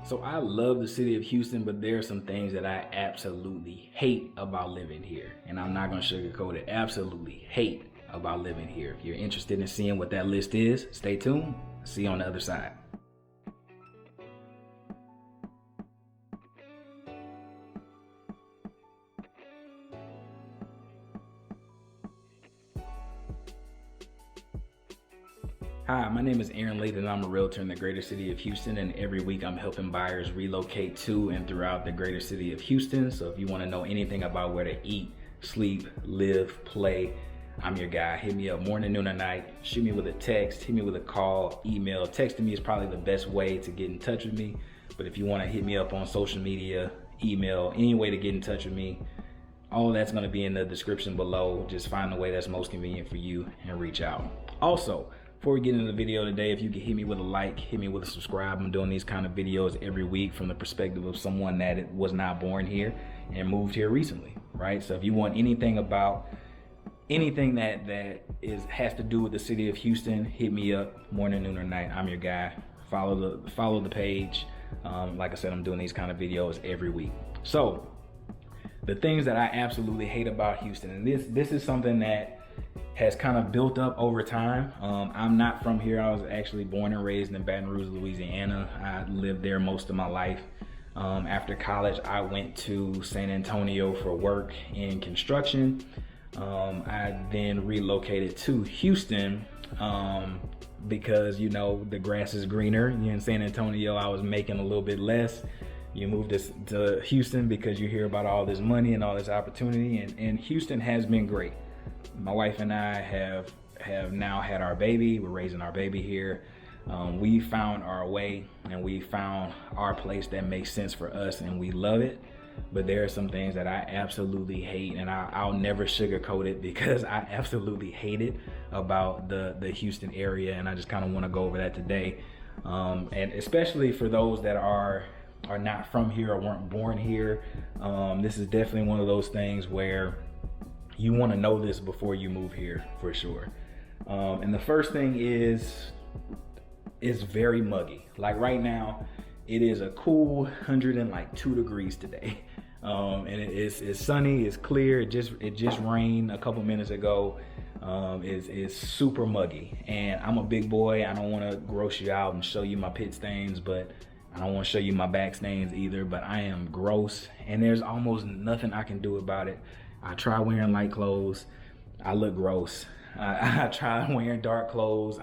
So I love the city of Houston, but there are some things that I absolutely hate about living here. And I'm not gonna sugarcoat it. Absolutely hate about living here. If you're interested in seeing what that list is, stay tuned. See you on the other side. Hi, my name is Aaron Layton and I'm a realtor in the greater city of Houston, and every week I'm helping buyers relocate to and throughout the greater city of Houston. So if you want to know anything about where to eat, sleep, live, play, I'm your guy. Hit me up morning, noon, or night. Shoot me with a text, hit me with a call, email. Texting me is probably the best way to get in touch with me. But if you want to hit me up on social media, email, any way to get in touch with me, all of that's going to be in the description below. Just find the way that's most convenient for you and reach out. Also, before we get into the video today, if you could hit me with a like, hit me with a subscribe. I'm doing these kind of videos every week from the perspective of someone that was not born here and moved here recently, right? So if you want anything about anything that has to do with the city of Houston, hit me up morning, noon, or night. I'm your guy. Follow the page. Like I said, I'm doing these kind of videos every week. So the things that I absolutely hate about Houston, and this is something that has kind of built up over time. I'm not from here. I was actually born and raised in Baton Rouge, Louisiana. I lived there most of my life. After college, I went to San Antonio for work in construction. I then relocated to Houston because, you know, the grass is greener. In San Antonio, I was making a little bit less. You move to Houston because you hear about all this money and all this opportunity, and Houston has been great. My wife and I have now had our baby. We're raising our baby here. We found our way and we found our place that makes sense for us, and we love it. But there are some things that I absolutely hate, and I'll never sugarcoat it because I absolutely hate it about the Houston area, and I just kind of want to go over that today. And especially for those that are not from here or weren't born here, this is definitely one of those things where you want to know this before you move here, for sure. And the first thing is, it's very muggy. Like right now, it is a cool 102 degrees today. And it's sunny, it's clear. It just rained a couple minutes ago. It's super muggy, and I'm a big boy. I don't want to gross you out and show you my pit stains, but I don't want to show you my back stains either. But I am gross, and there's almost nothing I can do about it. I try wearing light clothes, I look gross. I try wearing dark clothes,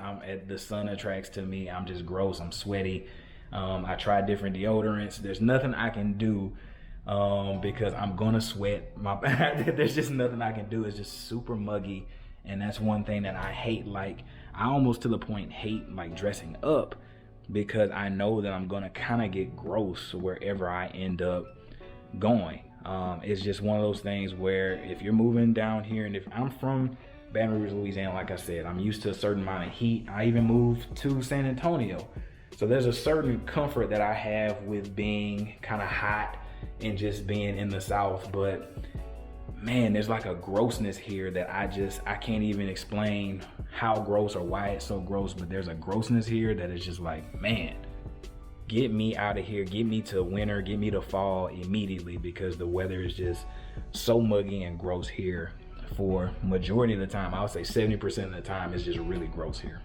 the sun attracts to me. I'm just gross, I'm sweaty. I try different deodorants. There's nothing I can do because I'm gonna sweat. There's just nothing I can do. It's just super muggy, and that's one thing that I hate. Like, I almost to the point hate like dressing up because I know that I'm gonna kind of get gross wherever I end up going. It's just one of those things where if you're moving down here, and if I'm from Baton Rouge, Louisiana, like I said, I'm used to a certain amount of heat. I even moved to San Antonio. So there's a certain comfort that I have with being kind of hot and just being in the South. But man, there's like a grossness here that I can't even explain how gross or why it's so gross, but there's a grossness here that is just like, man, get me out of here, get me to winter, get me to fall immediately, because the weather is just so muggy and gross here for majority of the time. I would say 70% of the time it's just really gross here.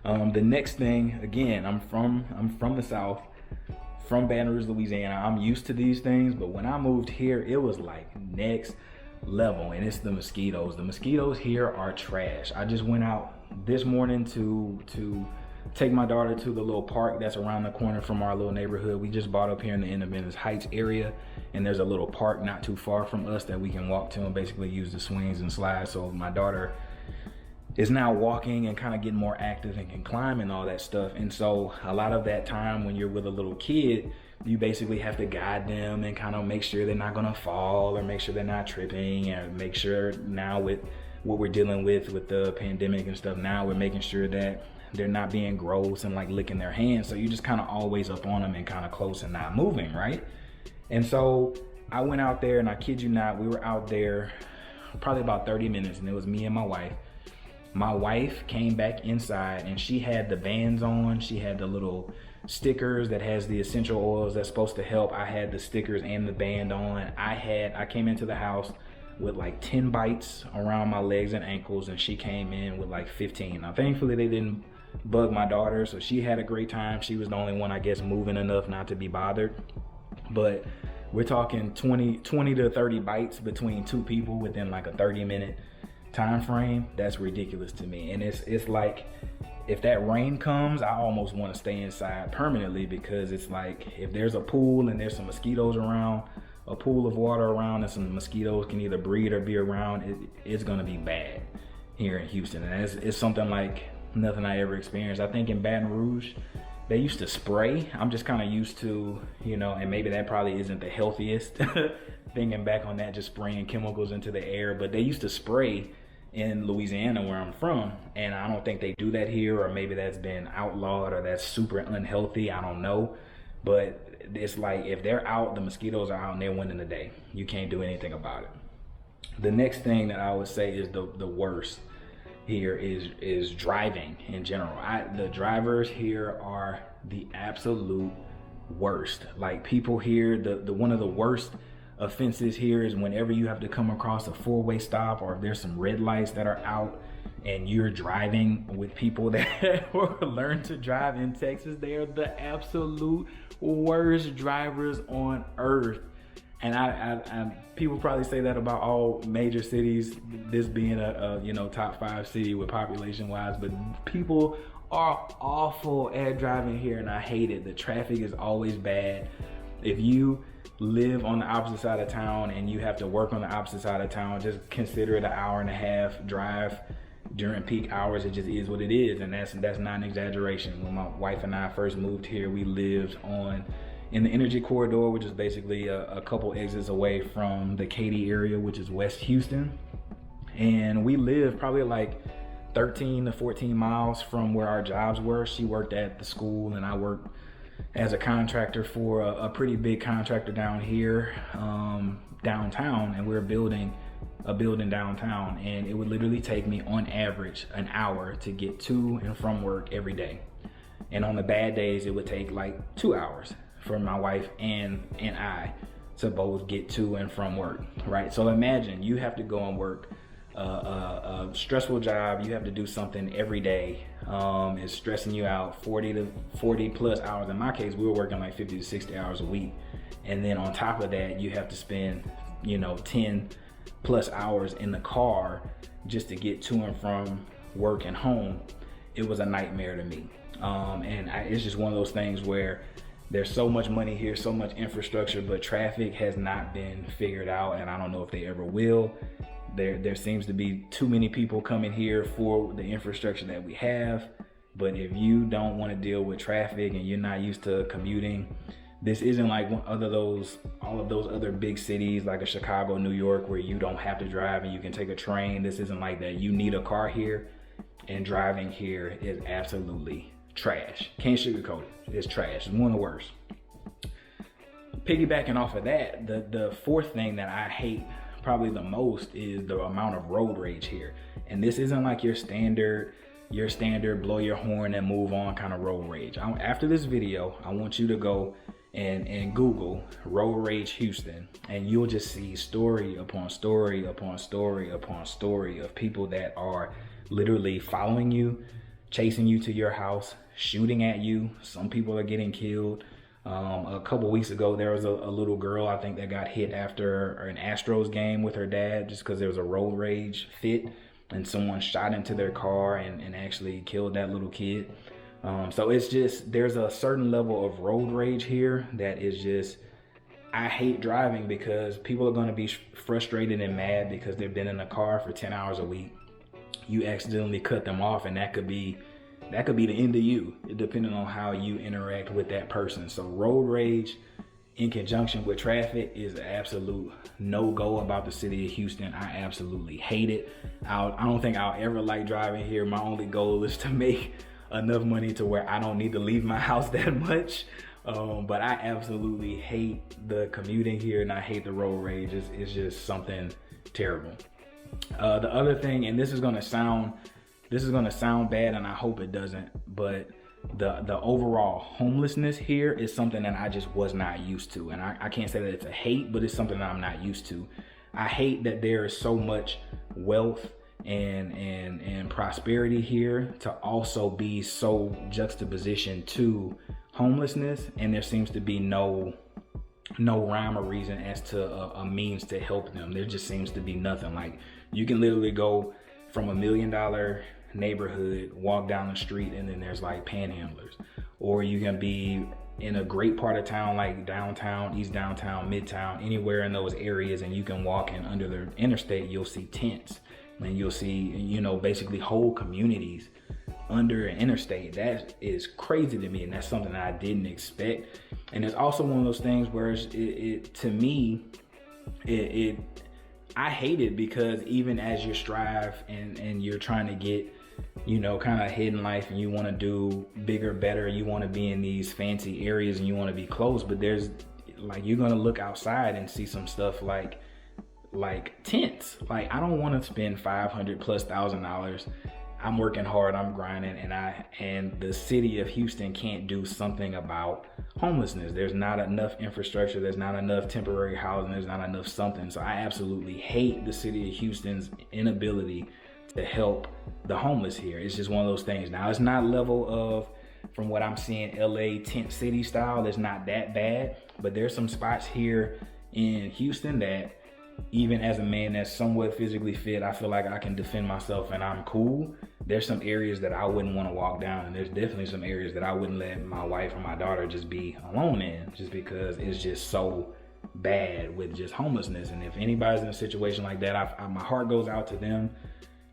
The next thing, again, I'm from the South, from Baton Rouge, Louisiana. I'm used to these things, but when I moved here, it was like next level, and it's the mosquitoes. The mosquitoes here are trash. I just went out this morning to take my daughter to the little park that's around the corner from our little neighborhood. We just bought up here in the Independence Heights area, and there's a little park not too far from us that we can walk to and basically use the swings and slides. So my daughter is now walking and kind of getting more active and can climb and all that stuff. And so a lot of that time when you're with a little kid, you basically have to guide them and kind of make sure they're not gonna fall or make sure they're not tripping, and make sure now with what we're dealing with the pandemic and stuff, now we're making sure that they're not being gross and like licking their hands. So you just kind of always up on them and kind of close and not moving, right? And so I went out there, and I kid you not, we were out there probably about 30 minutes, and it was me and my wife. My wife came back inside, and she had the bands on. She had the little stickers that has the essential oils that's supposed to help. I had the stickers and the band on. I came into the house with like 10 bites around my legs and ankles, and she came in with like 15. Now thankfully they didn't bug my daughter, so she had a great time. She was the only one, I guess, moving enough not to be bothered. But we're talking 20 to 30 bites between two people within like a 30-minute time frame. That's ridiculous to me. And it's like, if that rain comes, I almost want to stay inside permanently, because it's like, if there's a pool and there's some mosquitoes around, a pool of water around, and some mosquitoes can either breed or be around, it's gonna be bad here in Houston. And it's something like nothing I ever experienced. I think in Baton Rouge, they used to spray. I'm just kind of used to, you know, and maybe that probably isn't the healthiest thinking back on that, just spraying chemicals into the air, but they used to spray in Louisiana, where I'm from, and I don't think they do that here, or maybe that's been outlawed, or that's super unhealthy, I don't know. But it's like, if they're out, the mosquitoes are out and they're winning the day. You can't do anything about it. The next thing that I would say is the worst here is driving in general. The drivers here are the absolute worst. Like, people here, the one of the worst offenses here is whenever you have to come across a four-way stop, or if there's some red lights that are out and you're driving with people that learn to drive in Texas. They are the absolute worst drivers on earth. And I people probably say that about all major cities, this being a you know, top 5 city with population wise, but people are awful at driving here, and I hate it. The traffic is always bad. If you live on the opposite side of town and you have to work on the opposite side of town, just consider it an hour and a half drive during peak hours. It just is what it is, and that's not an exaggeration. When my wife and I first moved here, we lived in the Energy Corridor, which is basically a couple exits away from the Katy area, which is West Houston. And we lived probably like 13 to 14 miles from where our jobs were. She worked at the school, and I worked as a contractor for a pretty big contractor down here, downtown, and we're building a building downtown, and it would literally take me on average an hour to get to and from work every day. And on the bad days, it would take like 2 hours for my wife and I to both get to and from work, right? So imagine you have to go and work a stressful job. You have to do something every day. It's stressing you out 40 plus hours. In my case, we were working like 50 to 60 hours a week. And then on top of that, you have to spend, you know, 10 plus hours in the car just to get to and from work and home. It was a nightmare to me. It's just one of those things where there's so much money here, so much infrastructure, but traffic has not been figured out, and I don't know if they ever will. There seems to be too many people coming here for the infrastructure that we have. But if you don't want to deal with traffic and you're not used to commuting, this isn't like all of those other big cities like a Chicago, New York, where you don't have to drive and you can take a train. This isn't like that. You need a car here, and driving here is absolutely trash. Can't sugarcoat it. It's trash. It's one of the worst. Piggybacking off of that, the fourth thing that I hate probably the most is the amount of road rage here. And this isn't like your standard blow your horn and move on kind of road rage. After this video, I want you to go and Google road rage Houston, and you'll just see story upon story upon story upon story of people that are literally following you, chasing you to your house, shooting at you. Some people are getting killed. A couple weeks ago, there was a little girl, I think, that got hit after an Astros game with her dad, just because there was a road rage fit and someone shot into their car and actually killed that little kid. So it's just, there's a certain level of road rage here that is just, I hate driving, because people are going to be frustrated and mad because they've been in a car for 10 hours a week. You accidentally cut them off, and that could be the end of you, depending on how you interact with that person. So road rage in conjunction with traffic is an absolute no-go about the city of Houston. I absolutely hate it. I don't think I'll ever like driving here. My only goal is to make enough money to where I don't need to leave my house that much. But I absolutely hate the commuting here, and I hate the road rage. It's just something terrible. The other thing, and this is gonna sound bad, and I hope it doesn't, but the overall homelessness here is something that I just was not used to. And I can't say that it's a hate, but it's something that I'm not used to. I hate that there is so much wealth and prosperity here to also be so juxtaposition to homelessness, and there seems to be no rhyme or reason as to a means to help them. There just seems to be nothing. Like, you can literally go from $1 million neighborhood, walk down the street, and then there's like panhandlers. Or you can be in a great part of town like downtown, east downtown, midtown, anywhere in those areas, and you can walk in under the interstate, you'll see tents, and you'll see, you know, basically whole communities under an interstate. That is crazy to me, and that's something that I didn't expect. And it's also one of those things where to me, I hate it, because even as you strive and you're trying to get, you know, kind of ahead in life, and you want to do bigger, better, you want to be in these fancy areas and you want to be close, but there's like, you're going to look outside and see some stuff like tents. Like, I don't want to spend $500,000+. I'm working hard, I'm grinding, and the city of Houston can't do something about homelessness. There's not enough infrastructure, there's not enough temporary housing, there's not enough something. So I absolutely hate the city of Houston's inability to help the homeless here. It's just one of those things. Now, it's not level of, from what I'm seeing, LA tent city style. It's not that bad, but there's some spots here in Houston that, even as a man that's somewhat physically fit, I feel like I can defend myself and I'm cool. There's some areas that I wouldn't want to walk down, and there's definitely some areas that I wouldn't let my wife or my daughter just be alone in, just because it's just so bad with just homelessness. And if anybody's in a situation like that, my heart goes out to them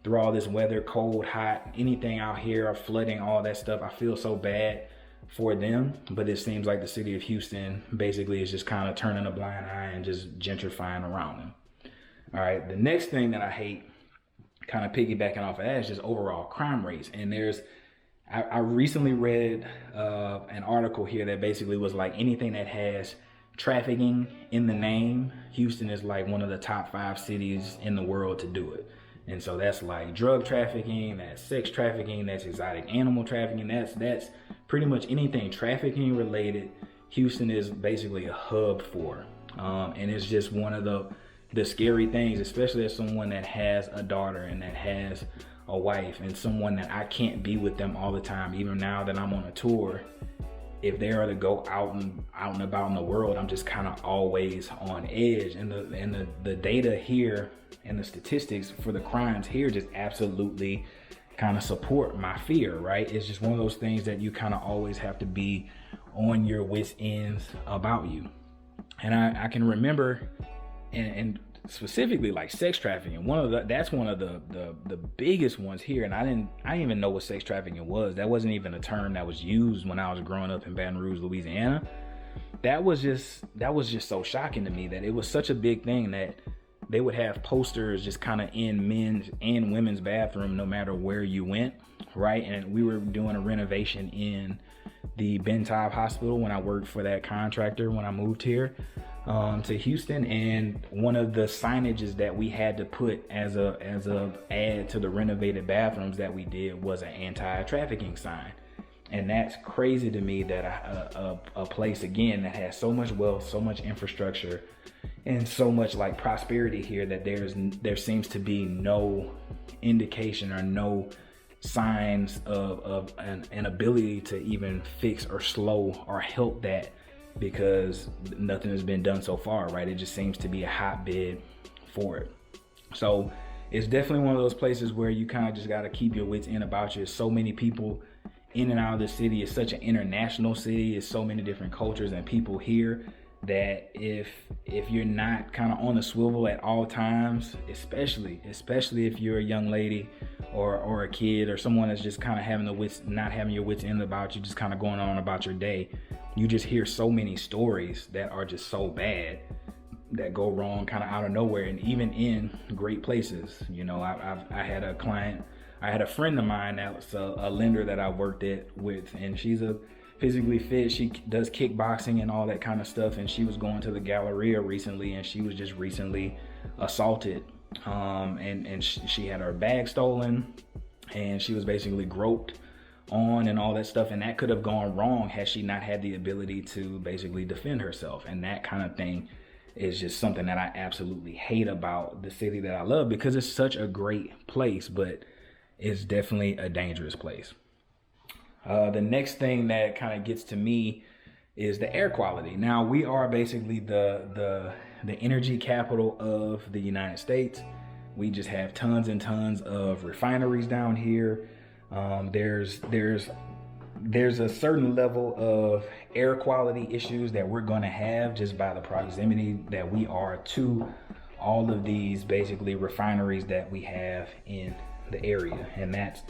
through all this weather, cold, hot, anything out here, flooding, all that stuff. I feel so bad for them, but it seems like the city of Houston basically is just kind of turning a blind eye and just gentrifying around them. All right, the next thing that I hate, kind of piggybacking off of that, is just overall crime rates. And I recently read an article here that basically was like, anything that has trafficking in the name, Houston is like one of the top 5 cities in the world to do it. And so that's like drug trafficking, that's sex trafficking, that's exotic animal trafficking, that's pretty much anything trafficking related. Houston is basically a hub for. And it's just one of the scary things, especially as someone that has a daughter and that has a wife, and someone that I can't be with them all the time. Even now that I'm on a tour, if they are to go out and about in the world, I'm just kind of always on edge. And the data here and the statistics for the crimes here just absolutely kind of support my fear, right? It's just one of those things that you kind of always have to be on your wits ends about you. And I can remember, and specifically like sex trafficking, that's one of the biggest ones here. And I didn't even know what sex trafficking was. That wasn't even a term that was used when I was growing up in Baton Rouge, Louisiana. That was just so shocking to me, that it was such a big thing that they would have posters just kind of in men's and women's bathroom, no matter where you went, right? And we were doing a renovation in the Ben Taub Hospital when I worked for that contractor when I moved here to Houston. And one of the signages that we had to put as a add to the renovated bathrooms that we did was an anti-trafficking sign. And that's crazy to me that a place, again, that has so much wealth, so much infrastructure, and so much like prosperity here, that there seems to be no indication or no signs of an ability to even fix or slow or help that, because nothing has been done so far, right? It just seems to be a hotbed for it. So it's definitely one of those places where you kind of just got to keep your wits in about you. So many people in and out of the city. It's such an international city. It's so many different cultures and people here, that if you're not kind of on the swivel at all times, especially if you're a young lady or a kid or someone that's just kind of not having your wits in about you, just kind of going on about your day, you just hear so many stories that are just so bad, that go wrong kind of out of nowhere, and even in great places. You know, I had a friend of mine that was a lender that I worked with, and she's a physically fit. She does kickboxing and all that kind of stuff, and she was going to the Galleria recently, and she was just recently assaulted, and she had her bag stolen, and she was basically groped on and all that stuff, and that could have gone wrong had she not had the ability to basically defend herself. And that kind of thing is just something that I absolutely hate about the city that I love, because it's such a great place, but it's definitely a dangerous place. The next thing that kind of gets to me is the air quality. Now, we are basically the energy capital of the United States. We just have tons and tons of refineries down here. There's a certain level of air quality issues that we're going to have just by the proximity that we are to all of these basically refineries that we have in the area. And that's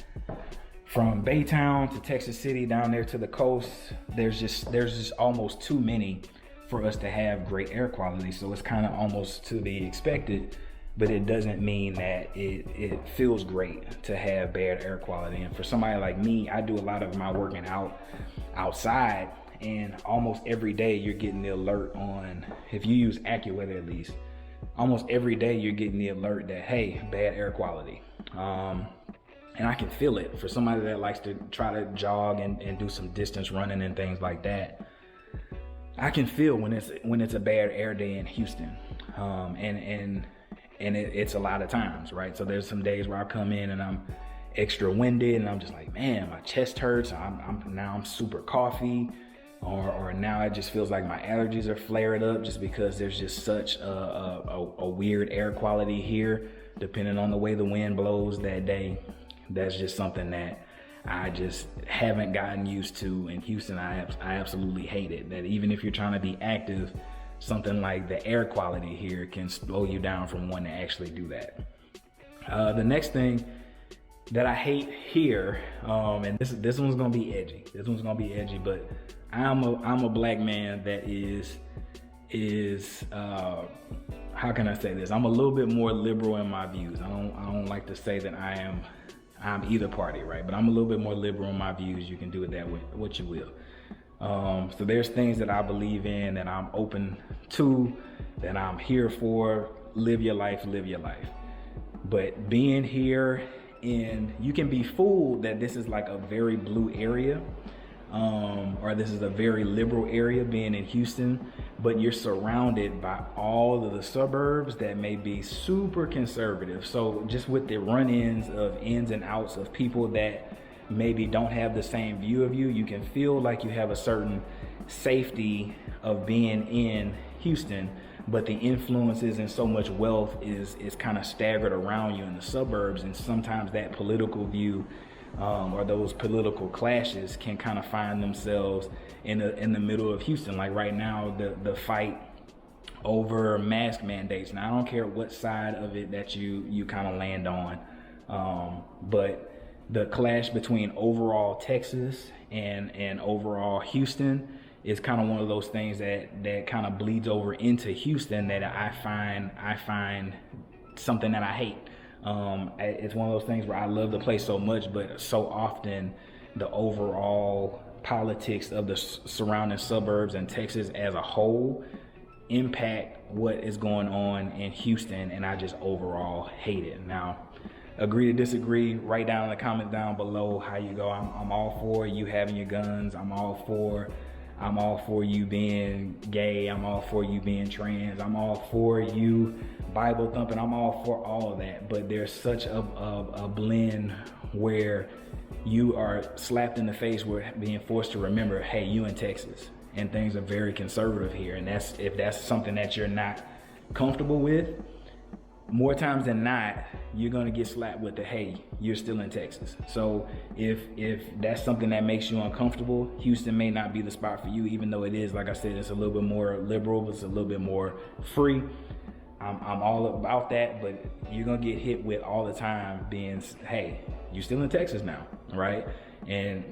from Baytown to Texas City down there to the coast. There's just almost too many for us to have great air quality. So it's kind of almost to be expected, but it doesn't mean that it feels great to have bad air quality. And for somebody like me, I do a lot of my working out outside, and almost every day you're getting the alert on, if you use AccuWeather at least, almost every day you're getting the alert that, hey, bad air quality. And I can feel it. For somebody that likes to try to jog and do some distance running and things like that, I can feel when it's a bad air day in Houston. And it's a lot of times, right? So there's some days where I come in and I'm extra winded and I'm just like, man, my chest hurts. I'm super coughy, or now it just feels like my allergies are flared up just because there's just such a weird air quality here, depending on the way the wind blows that day. That's just something that I just haven't gotten used to in Houston. I absolutely hate it. That even if you're trying to be active, something like the air quality here can slow you down from wanting to actually do that. The next thing that I hate here, and this one's gonna be edgy. This one's gonna be edgy, but I'm a black man that is how can I say this? I'm a little bit more liberal in my views. I don't like to say that I'm either party, right? But I'm a little bit more liberal in my views. You can do it that way, what you will. So there's things that I believe in, that I'm open to, that I'm here for. Live your life, live your life. But being here you can be fooled that this is like a very blue area, or this is a very liberal area being in Houston, but you're surrounded by all of the suburbs that may be super conservative. So just with the run-ins of ins and outs of people that maybe don't have the same view of you, you can feel like you have a certain safety of being in Houston, but the influences and so much wealth is kind of staggered around you in the suburbs. And sometimes that political view or those political clashes can kind of find themselves in the middle of Houston. Like right now, the fight over mask mandates. Now, I don't care what side of it that you kind of land on, but the clash between overall Texas and overall Houston is kind of one of those things that kind of bleeds over into Houston, that I find something that I hate. It's one of those things where I love the place so much, but so often the overall politics of the surrounding suburbs and Texas as a whole impact what is going on in Houston, and I just overall hate it. Now, agree to disagree, write down in the comment down below how you go. I'm all for you having your guns. I'm all for you being gay. I'm all for you being trans. I'm all for you Bible thumping. I'm all for all of that. But there's such a blend where you are slapped in the face with being forced to remember, hey, you in Texas, and things are very conservative here. And if that's something that you're not comfortable with, more times than not, you're gonna get slapped with the, hey, you're still in Texas. So if that's something that makes you uncomfortable, Houston may not be the spot for you, even though it is, like I said, it's a little bit more liberal, it's a little bit more free. I'm all about that, but you're gonna get hit with all the time being, hey, you're still in Texas now, right? And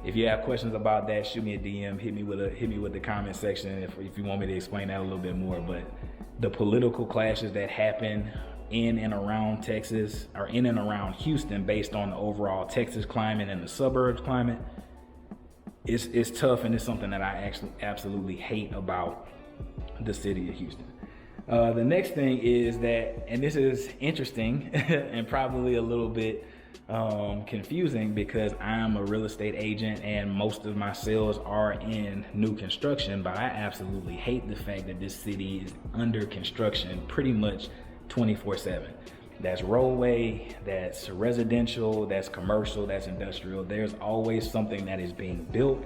if you have questions about that, shoot me a DM, hit me with the comment section if you want me to explain that a little bit more. But the political clashes that happen in and around Texas, or in and around Houston, based on the overall Texas climate and the suburbs climate, it's tough, and it's something that I actually absolutely hate about the city of Houston. The next thing is that, and this is interesting and probably a little bit confusing because I'm a real estate agent and most of my sales are in new construction, but I absolutely hate the fact that this city is under construction pretty much 24/7. That's roadway, that's residential, that's commercial, that's industrial. There's always something that is being built,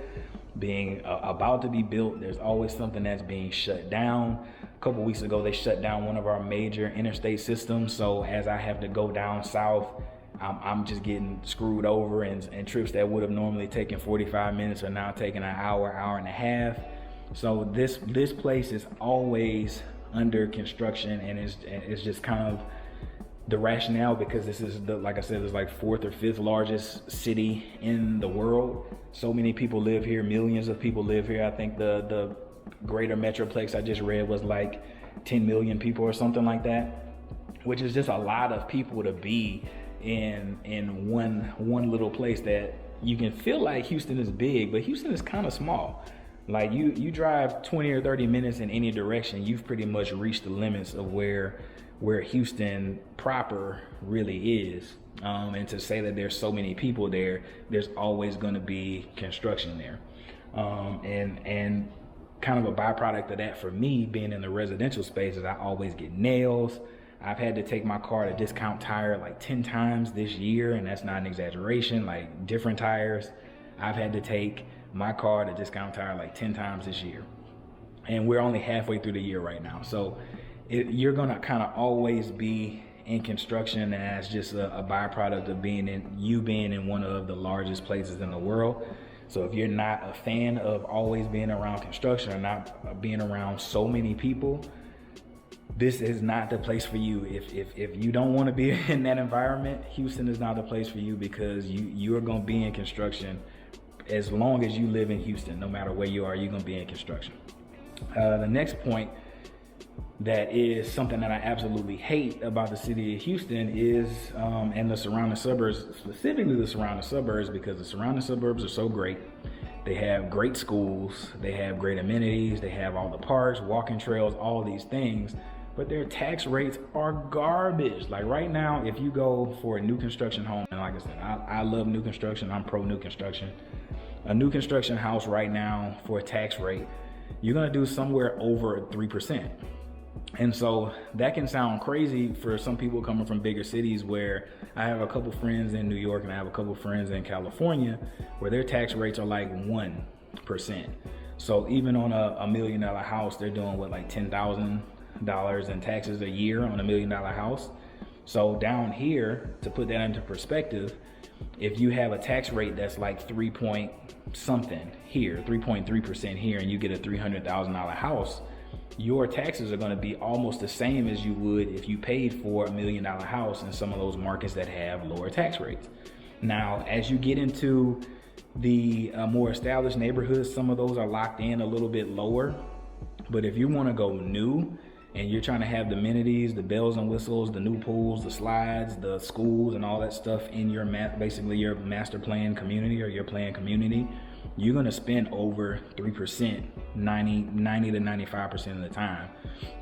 being about to be built. There's always something that's being shut down. A couple weeks ago, they shut down one of our major interstate systems. So as I have to go down south, I'm just getting screwed over, and trips that would have normally taken 45 minutes are now taking an hour, hour and a half. So this place is always under construction, and it's just kind of the rationale because this is like I said, it's like 4th or 5th largest city in the world. So many people live here, millions of people live here. I think the greater metroplex I just read was like 10 million people or something like that, which is just a lot of people to be in one little place that you can feel like Houston is big, but Houston is kind of small. Like you drive 20 or 30 minutes in any direction, you've pretty much reached the limits of where Houston proper really is. And to say that there's so many people there, there's always going to be construction there. And kind of a byproduct of that for me being in the residential space is I always get nails. I've had to take my car to Discount Tire like 10 times this year, and that's not an exaggeration, like different tires. I've had to take my car to Discount Tire like 10 times this year. And we're only halfway through the year right now. So you're gonna kind of always be in construction, and that's just a byproduct of being in one of the largest places in the world. So if you're not a fan of always being around construction or not being around so many people, this is not the place for you. If you don't want to be in that environment, Houston is not the place for you, because you are going to be in construction as long as you live in Houston. No matter where you are, you're going to be in construction. The next point that is something that I absolutely hate about the city of Houston is, and the surrounding suburbs, specifically the surrounding suburbs, because the surrounding suburbs are so great. They have great schools, they have great amenities, they have all the parks, walking trails, all these things, but their tax rates are garbage. Like right now, if you go for a new construction home, and like I said, I love new construction, I'm pro new construction. A new construction house right now for a tax rate, you're gonna do somewhere over 3%. And so that can sound crazy for some people coming from bigger cities, where I have a couple friends in New York and I have a couple friends in California where their tax rates are like 1%. So even on a $1 million house, they're doing what, like $10,000 in taxes a year on a $1 million house. So down here, to put that into perspective, if you have a tax rate that's like 3 point something here, 3.3% here, and you get a $300,000 house, your taxes are going to be almost the same as you would if you paid for $1 million house in some of those markets that have lower tax rates. Now, as you get into the more established neighborhoods, some of those are locked in a little bit lower. But if you want to go new and you're trying to have the amenities, the bells and whistles, the new pools, the slides, the schools, and all that stuff in your basically your master plan community or your plan community, you're going to spend over 3%, 90 to 95% of the time.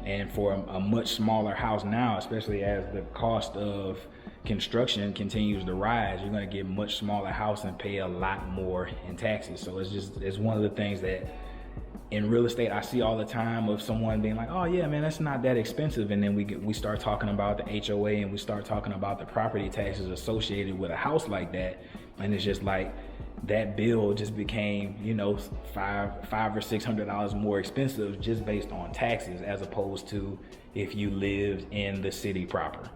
And for a much smaller house now, especially as the cost of construction continues to rise, you're going to get a much smaller house and pay a lot more in taxes. So it's one of the things that in real estate I see all the time, of someone being like, oh yeah, man, that's not that expensive. And then we start talking about the HOA and we start talking about the property taxes associated with a house like that. And it's just like, that bill just became, $500 or $600 more expensive just based on taxes, as opposed to if you lived in the city proper.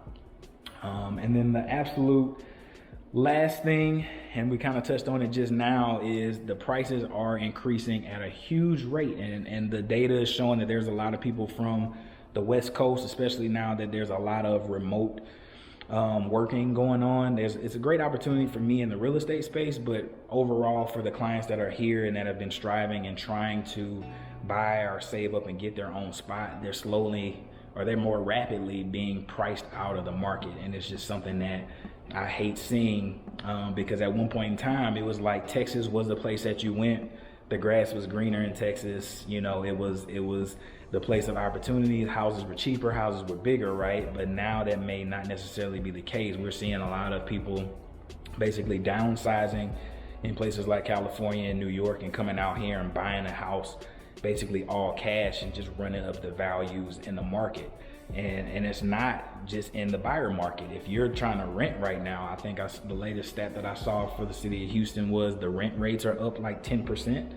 And then the absolute last thing, and we kind of touched on it just now, is the prices are increasing at a huge rate. And the data is showing that there's a lot of people from the West Coast, especially now that there's a lot of remote working going on. It's a great opportunity for me in the real estate space, but overall for the clients that are here and that have been striving and trying to buy or save up and get their own spot, they're more rapidly being priced out of the market. And it's just something that I hate seeing, because at one point in time, it was like Texas was the place that you went. The grass was greener in Texas. It was the place of opportunity. Houses were cheaper, houses were bigger, right? But now that may not necessarily be the case. We're seeing a lot of people basically downsizing in places like California and New York and coming out here and buying a house basically all cash and just running up the values in the market. And it's not just in the buyer market. If you're trying to rent right now, I think the latest stat that I saw for the city of Houston was the rent rates are up like 10%.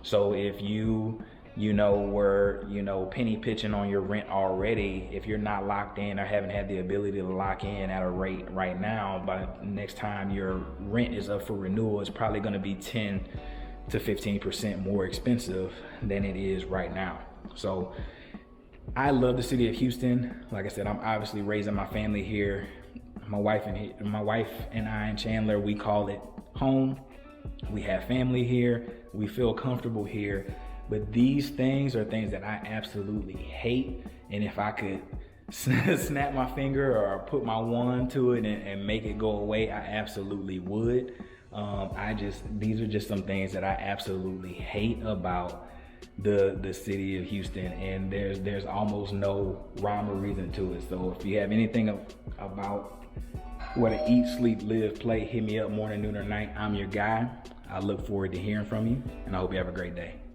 So if were penny pitching on your rent already, if you're not locked in or haven't had the ability to lock in at a rate right now, by next time your rent is up for renewal, it's probably going to be 10 to 15% more expensive than it is right now. So I love the city of Houston. Like I said, I'm obviously raising my family here. My wife and I in Chandler, we call it home. We have family here. We feel comfortable here. But these things are things that I absolutely hate. And if I could snap my finger or put my wand to it and make it go away, I absolutely would. These are just some things that I absolutely hate about the city of Houston, and there's almost no rhyme or reason to it. So if you have anything about where to eat, sleep, live, play, hit me up morning, noon, or night. I'm your guy. I look forward to hearing from you, and I hope you have a great day.